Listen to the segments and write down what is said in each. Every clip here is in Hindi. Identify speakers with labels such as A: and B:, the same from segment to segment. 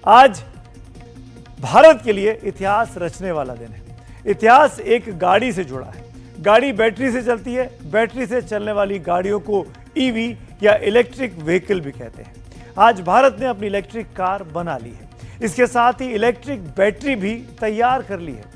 A: आज भारत के लिए इतिहास रचने वाला दिन है। इतिहास एक गाड़ी से जुड़ा है। गाड़ी बैटरी से चलती है। बैटरी से चलने वाली गाड़ियों को ईवी या इलेक्ट्रिक व्हीकल भी कहते हैं। आज भारत ने अपनी इलेक्ट्रिक कार बना ली है। इसके साथ ही इलेक्ट्रिक बैटरी भी तैयार कर ली है।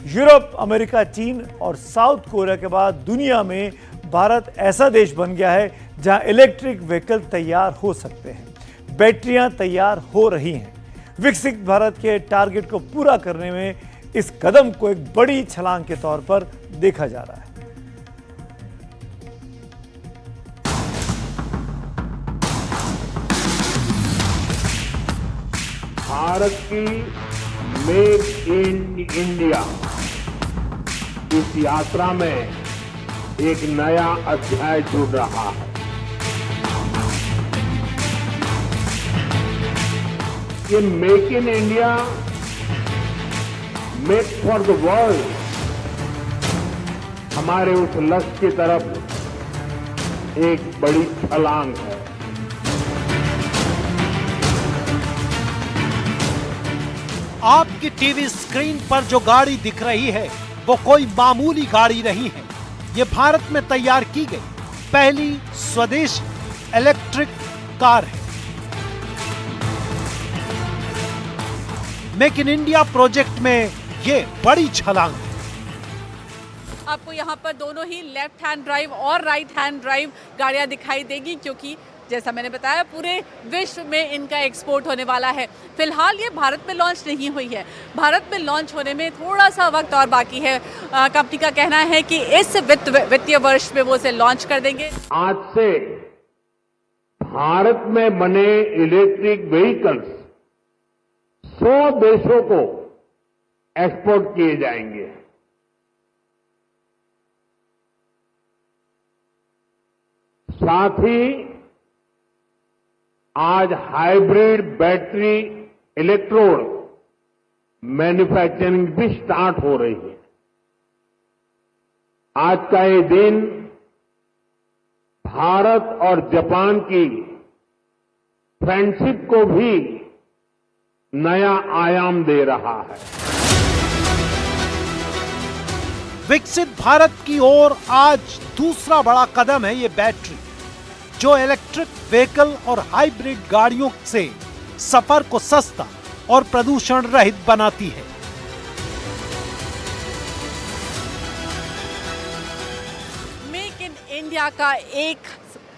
A: यूरोप, अमेरिका, चीन और साउथ कोरिया के बाद दुनिया में भारत ऐसा देश बन गया है जहां इलेक्ट्रिक व्हीकल तैयार हो सकते हैं। बैटरियां तैयार हो रही हैं। विकसित भारत के टारगेट को पूरा करने में इस कदम को एक बड़ी छलांग के तौर पर देखा जा रहा है।
B: भारत की मेक इन इंडिया इस यात्रा में एक नया अध्याय जुड़ रहा है। ये make in India, make for the world हमारे उस लक्ष्य की तरफ एक बड़ी छलांग है।
C: आपकी टीवी स्क्रीन पर जो गाड़ी दिख रही है वो कोई मामूली गाड़ी नहीं है। ये भारत में तैयार की गई पहली स्वदेशी इलेक्ट्रिक कार है। मेक इन इंडिया प्रोजेक्ट में ये बड़ी छलांग है।
D: आपको यहाँ पर दोनों ही लेफ्ट हैंड ड्राइव और राइट हैंड ड्राइव गाड़ियाँ दिखाई देगी, क्योंकि जैसा मैंने बताया पूरे विश्व में इनका एक्सपोर्ट होने वाला है। फिलहाल ये भारत में लॉन्च नहीं हुई है। भारत में लॉन्च होने में थोड़ा सा वक्त और बाकी है। कंपनी का कहना है कि इस वित्तीय वर्ष में वो इसे लॉन्च कर देंगे।
B: आज से भारत में बने इलेक्ट्रिक व्हीकल्स 100 देशों को एक्सपोर्ट किए जाएंगे। साथ ही आज हाइब्रिड बैटरी इलेक्ट्रोड मैन्युफैक्चरिंग भी स्टार्ट हो रही है। आज का ये दिन भारत और जापान की फ्रेंडशिप को भी नया आयाम दे रहा है।
C: विकसित भारत की ओर आज दूसरा बड़ा कदम है ये बैटरी, जो इलेक्ट्रिक व्हीकल और हाइब्रिड गाड़ियों से सफर को सस्ता और प्रदूषण रहित बनाती है।
D: मेक इन इंडिया का एक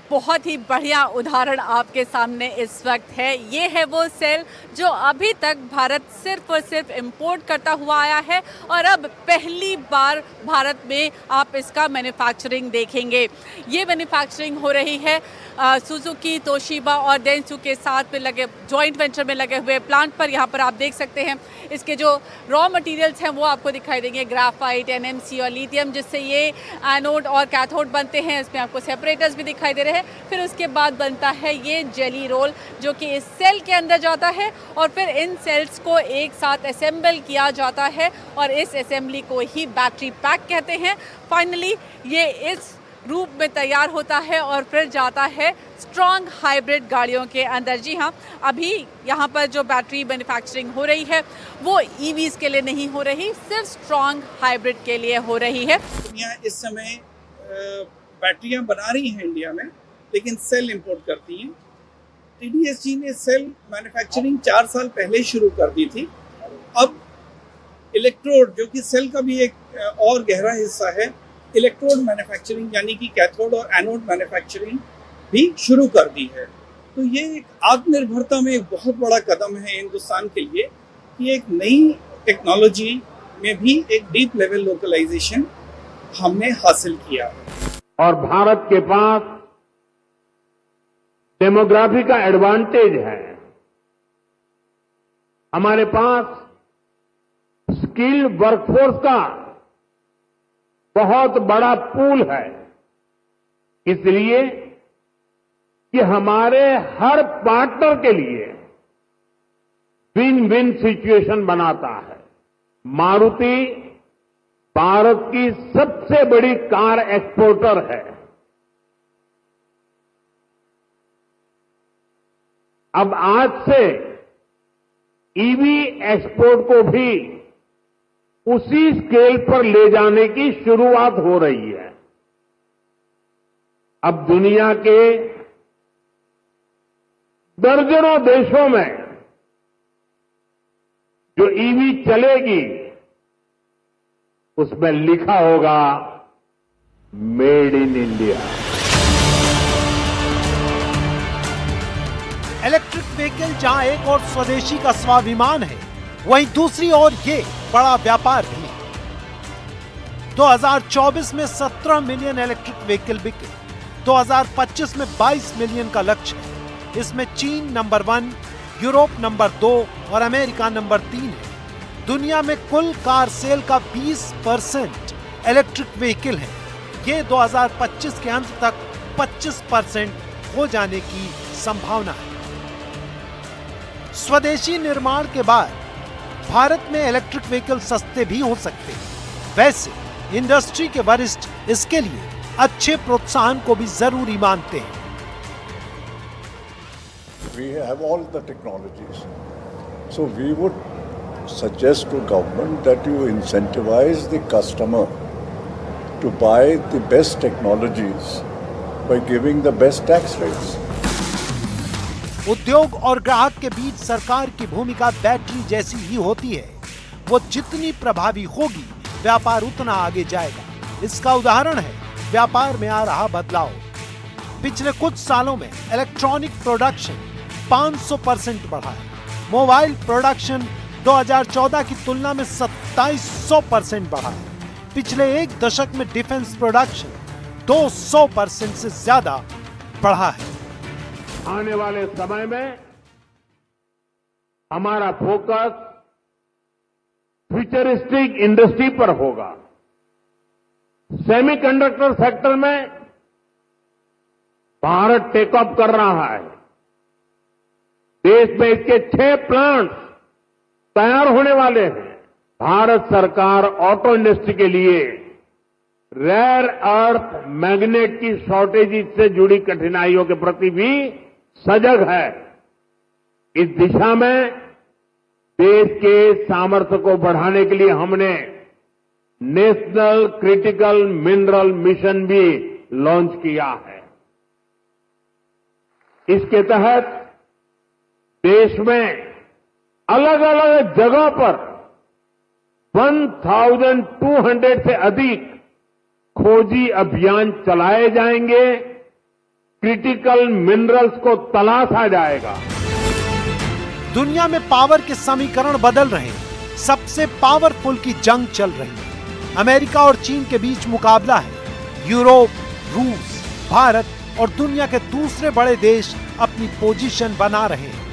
D: बहुत ही बढ़िया उदाहरण आपके सामने इस वक्त है। ये है वो सेल जो अभी तक भारत सिर्फ और सिर्फ इंपोर्ट करता हुआ आया है और अब पहली बार भारत में आप इसका मैन्युफैक्चरिंग देखेंगे। ये मैन्युफैक्चरिंग हो रही है सुजुकी, तोशिबा और डेंसू के साथ में लगे जॉइंट वेंचर में लगे हुए प्लांट पर। यहाँ पर आप देख सकते हैं इसके जो रॉ मटेरियल्स हैं वो आपको दिखाई देंगे, ग्राफाइट, एनएमसी और लिथियम, जिससे ये एनोड और कैथोड बनते हैं। इसमें आपको सेपरेटर्स भी दिखाई दे रहे हैं। फिर उसके बाद बनता है ये जेली रोल, जो कि इस सेल के अंदर जाता है और फिर इन सेल्स को एक साथ असेंबल किया जाता है और इस असेंबली को ही बैटरी पैक कहते हैं। फाइनली ये इस रूप में तैयार होता है और फिर जाता है स्ट्रॉन्ग हाइब्रिड गाड़ियों के अंदर। जी हाँ, अभी यहाँ पर जो बैटरी मैन्युफैक्चरिंग हो रही है वो ईवीज के लिए नहीं हो रही, सिर्फ स्ट्रॉन्ग हाइब्रिड के लिए हो रही है।
E: दुनिया इस समय बैटरियां बना रही हैं इंडिया में, लेकिन सेल इंपोर्ट करती हैं। टीडीएसजी ने सेल मैन्युफैक्चरिंग 4 साल पहले शुरू कर दी थी। अब इलेक्ट्रोड, जो कि सेल का भी एक और गहरा हिस्सा है, इलेक्ट्रोड मैन्युफैक्चरिंग यानी कि कैथोड और एनोड मैन्युफैक्चरिंग भी शुरू कर दी है। तो ये एक आत्मनिर्भरता में एक बहुत बड़ा कदम है हिंदुस्तान के लिए कि एक नई टेक्नोलॉजी में भी एक डीप लेवल लोकलाइजेशन हमने हासिल किया।
B: और भारत के पास डेमोग्राफी का एडवांटेज है। हमारे पास स्किल्ड वर्कफोर्स का बहुत बड़ा पूल है, इसलिए कि हमारे हर पार्टनर के लिए विन विन सिचुएशन बनाता है। मारुति भारत की सबसे बड़ी कार एक्सपोर्टर है। अब आज से ईवी एक्सपोर्ट को भी उसी स्केल पर ले जाने की शुरुआत हो रही है। अब दुनिया के दर्जनों देशों में जो ईवी चलेगी उसमें लिखा होगा made in India.
C: Electric vehicle जहां एक और स्वदेशी का स्वाभिमान है, वहीं दूसरी ओर ये बड़ा व्यापार भी है। 2024 में 17 मिलियन इलेक्ट्रिक व्हीकल बिके, 2025 में 22 मिलियन का लक्ष्य है। इसमें चीन नंबर 1, यूरोप नंबर 2 और अमेरिका नंबर 3 है। दुनिया में कुल कार सेल का 20% इलेक्ट्रिक व्हीकल है। ये 2025 के अंत तक 25% हो जाने की संभावना है। स्वदेशी निर्माण के बाद भारत में इलेक्ट्रिक व्हीकल सस्ते भी हो सकते हैं। वैसे इंडस्ट्री के वरिष्ठ इसके लिए अच्छे प्रोत्साहन को भी जरूरी मानते हैं।
F: We have all the technologies, so we would suggest to government that you incentivize the customer to buy the best technologies by giving the best tax rates.
C: उद्योग और ग्राहक के बीच सरकार की भूमिका बैटरी जैसी ही होती है। वो जितनी प्रभावी होगी, व्यापार उतना आगे जाएगा। इसका उदाहरण है व्यापार में आ रहा बदलाव। पिछले कुछ सालों में इलेक्ट्रॉनिक प्रोडक्शन 500% बढ़ा है। मोबाइल प्रोडक्शन 2014 की तुलना में 2700% बढ़ा है। पिछले एक दशक में डिफेंस प्रोडक्शन 200% से ज्यादा बढ़ा है।
B: आने वाले समय में हमारा फोकस फ्यूचरिस्टिक इंडस्ट्री पर होगा। सेमीकंडक्टर सेक्टर में भारत टेक ऑफ कर रहा है। देश में इसके 6 प्लांट्स तैयार होने वाले हैं। भारत सरकार ऑटो इंडस्ट्री के लिए रेयर अर्थ मैग्नेट की शॉर्टेज से जुड़ी कठिनाइयों के प्रति भी सजग है। इस दिशा में देश के सामर्थ्य को बढ़ाने के लिए हमने नेशनल क्रिटिकल मिनरल मिशन भी लॉन्च किया है। इसके तहत देश में अलग अलग जगह पर 1200 से अधिक खोजी अभियान चलाए जाएंगे। क्रिटिकल मिनरल्स को तलाशा जाएगा।
C: दुनिया में पावर के समीकरण बदल रहे हैं। सबसे पावरफुल की जंग चल रही है। अमेरिका और चीन के बीच मुकाबला है। यूरोप, रूस, भारत और दुनिया के दूसरे बड़े देश अपनी पोजीशन बना रहे हैं।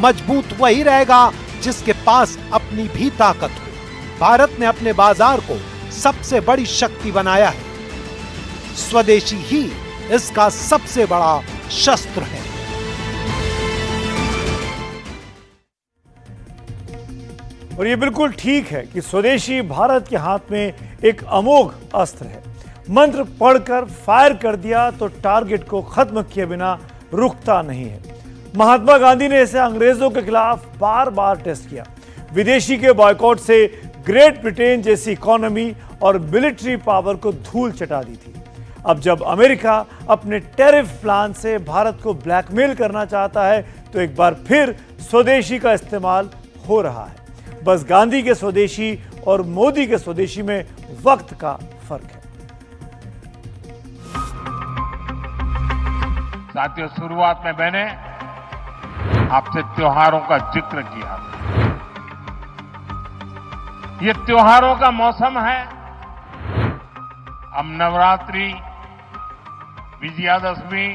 C: मजबूत वही रहेगा जिसके पास अपनी भी ताकत हो। भारत ने अपने बाजार को सबसे बड़ी शक्ति बनाया है। स्वदेशी ही इसका सबसे बड़ा शस्त्र है।
A: और ये बिल्कुल ठीक है कि स्वदेशी भारत के हाथ में एक अमोघ अस्त्र है। मंत्र पढ़कर फायर कर दिया तो टारगेट को खत्म किए बिना रुकता नहीं है। महात्मा गांधी ने इसे अंग्रेजों के खिलाफ बार बार टेस्ट किया। विदेशी के बॉयकॉट से ग्रेट ब्रिटेन जैसी इकोनॉमी और मिलिट्री पावर को धूल चटा दी थी। अब जब अमेरिका अपने टैरिफ प्लान से भारत को ब्लैकमेल करना चाहता है तो एक बार फिर स्वदेशी का इस्तेमाल हो रहा है। बस गांधी के स्वदेशी और मोदी के स्वदेशी में वक्त का फर्क है।
B: साथियों, शुरुआत में मैंने आपसे त्योहारों का जिक्र किया था। ये त्योहारों का मौसम है। अब नवरात्रि, विजयादशमी,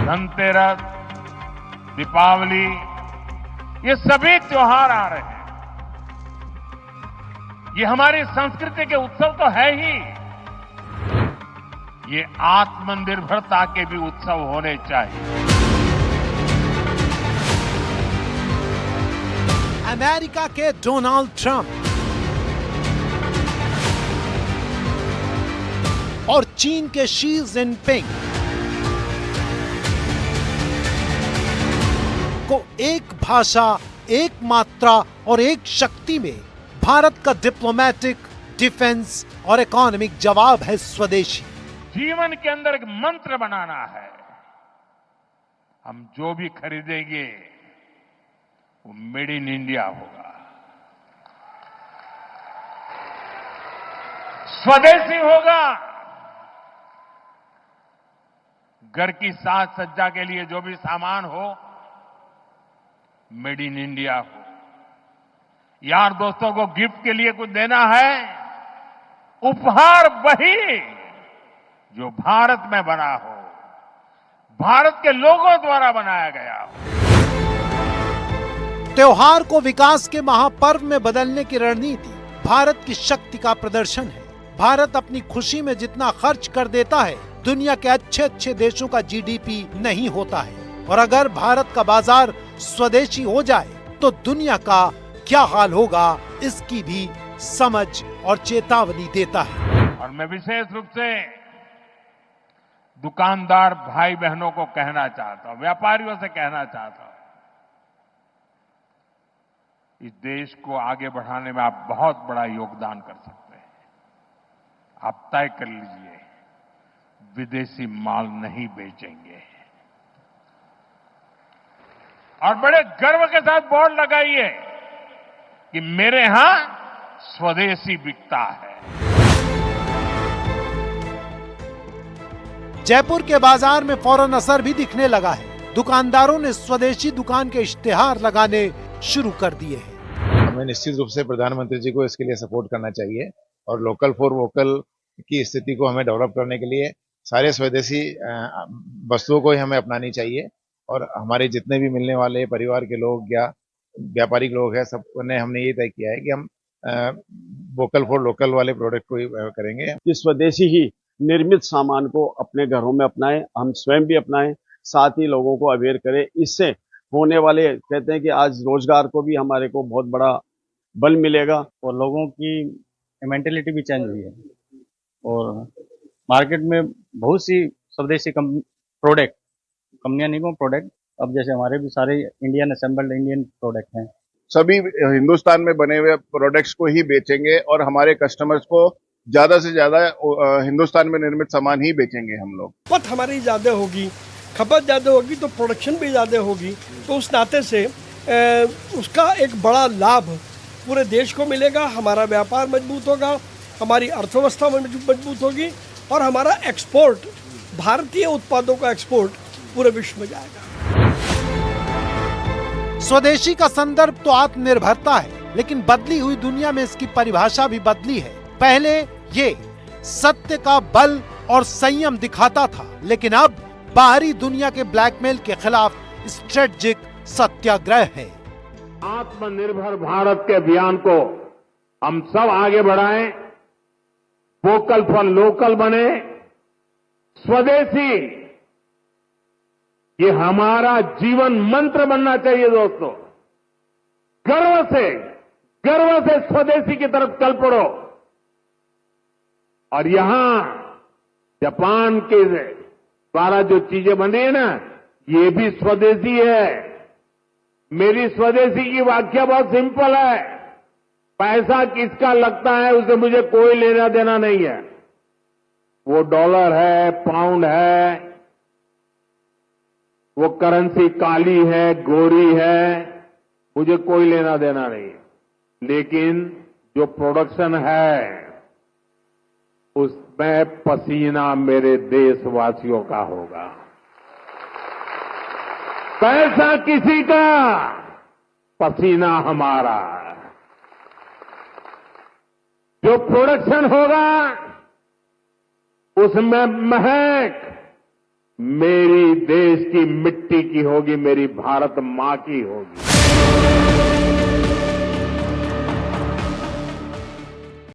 B: धनतेरस, दीपावली, ये सभी त्योहार आ रहे हैं। ये हमारी संस्कृति के उत्सव तो है ही, ये आत्मनिर्भरता के भी उत्सव होने चाहिए।
C: अमेरिका के डोनाल्ड ट्रंप और चीन के शी जिनपिंग को एक भाषा, एक मात्रा और एक शक्ति में भारत का डिप्लोमेटिक, डिफेंस और इकोनॉमिक जवाब है स्वदेशी।
B: जीवन के अंदर एक मंत्र बनाना है, हम जो भी खरीदेंगे वो मेड इन इंडिया होगा, स्वदेशी होगा। घर की साज सज्जा के लिए जो भी सामान हो मेड इन इंडिया हो। यार दोस्तों को गिफ्ट के लिए कुछ देना है, उपहार वही जो भारत में बना हो, भारत के लोगों द्वारा बनाया गया हो।
C: त्योहार को विकास के महापर्व में बदलने की रणनीति भारत की शक्ति का प्रदर्शन है। भारत अपनी खुशी में जितना खर्च कर देता है, दुनिया के अच्छे अच्छे देशों का जीडीपी नहीं होता है। और अगर भारत का बाजार स्वदेशी हो जाए तो दुनिया का क्या हाल होगा, इसकी भी समझ और चेतावनी देता है।
B: और मैं विशेष रूप से दुकानदार भाई बहनों को कहना चाहता हूं, व्यापारियों से कहना चाहता हूं, इस देश को आगे बढ़ाने में आप बहुत बड़ा योगदान कर सकते हैं। आप तय कर लीजिए, विदेशी माल नहीं बेचेंगे। और बड़े गर्व के साथ बोर्ड लगाइए कि मेरे यहां स्वदेशी बिकता है।
C: जयपुर के बाजार में फौरन असर भी दिखने लगा है। दुकानदारों ने स्वदेशी दुकान के इश्तिहार लगाने शुरू कर दिए हैं।
G: हमें निश्चित रूप से प्रधानमंत्री जी को इसके लिए सपोर्ट करना चाहिए और लोकल फॉर वोकल की स्थिति को हमें डेवलप करने के लिए सारे स्वदेशी वस्तुओं को ही हमें अपनानी चाहिए। और हमारे जितने भी मिलने वाले परिवार के लोग या व्यापारिक लोग हैं, सबने हमने ये तय किया है कि हम वोकल फॉर लोकल वाले प्रोडक्ट को ही करेंगे।
H: कि स्वदेशी ही निर्मित सामान को अपने घरों में अपनाएं, हम स्वयं भी अपनाएं, साथ ही लोगों को अवेयर करें। इससे होने वाले, कहते हैं कि आज रोजगार को भी हमारे को बहुत बड़ा बल मिलेगा
I: और लोगों की मेंटेलिटी भी चेंज हुई है। और मार्केट में बहुत सी स्वदेशी कंपनियां नहीं, प्रोडक्ट अब जैसे हमारे भी सारे इंडियन असेंबल्ड इंडियन प्रोडक्ट हैं।
J: सभी हिंदुस्तान में बने हुए प्रोडक्ट्स को ही बेचेंगे और हमारे कस्टमर्स को ज्यादा से ज्यादा हिंदुस्तान में निर्मित सामान ही बेचेंगे हम लोग।
K: खपत हमारी ज्यादा होगी, खपत ज्यादा होगी तो प्रोडक्शन भी ज्यादा होगी, तो उस नाते से उसका एक बड़ा लाभ पूरे देश को मिलेगा। हमारा व्यापार मजबूत होगा, हमारी अर्थव्यवस्था मजबूत होगी और हमारा एक्सपोर्ट, भारतीय उत्पादों का एक्सपोर्ट पूरे विश्व में जाएगा।
C: स्वदेशी का संदर्भ तो आत्मनिर्भरता है, लेकिन बदली हुई दुनिया में इसकी परिभाषा भी बदली है। पहले ये सत्य का बल और संयम दिखाता था, लेकिन अब बाहरी दुनिया के ब्लैकमेल के खिलाफ स्ट्रेटेजिक सत्याग्रह है।
B: आत्मनिर्भर भारत के अभियान को हम सब आगे बढ़ाएं, वोकल फॉर लोकल बने, स्वदेशी ये हमारा जीवन मंत्र बनना चाहिए। दोस्तों, गर्व से स्वदेशी की तरफ चल पड़ो। और यहां जापान के द्वारा जो चीजें बन रही है ना, ये भी स्वदेशी है। मेरी स्वदेशी की व्याख्या बहुत सिंपल है, पैसा किसका लगता है उसे मुझे कोई लेना देना नहीं है। वो डॉलर है, पाउंड है, वो करेंसी काली है, गोरी है, मुझे कोई लेना देना नहीं है। लेकिन जो प्रोडक्शन है उसमें पसीना मेरे देशवासियों का होगा। पैसा किसी का, पसीना हमारा। जो प्रोडक्शन होगा उसमें महक मेरी देश की मिट्टी की होगी, मेरी भारत मां की होगी।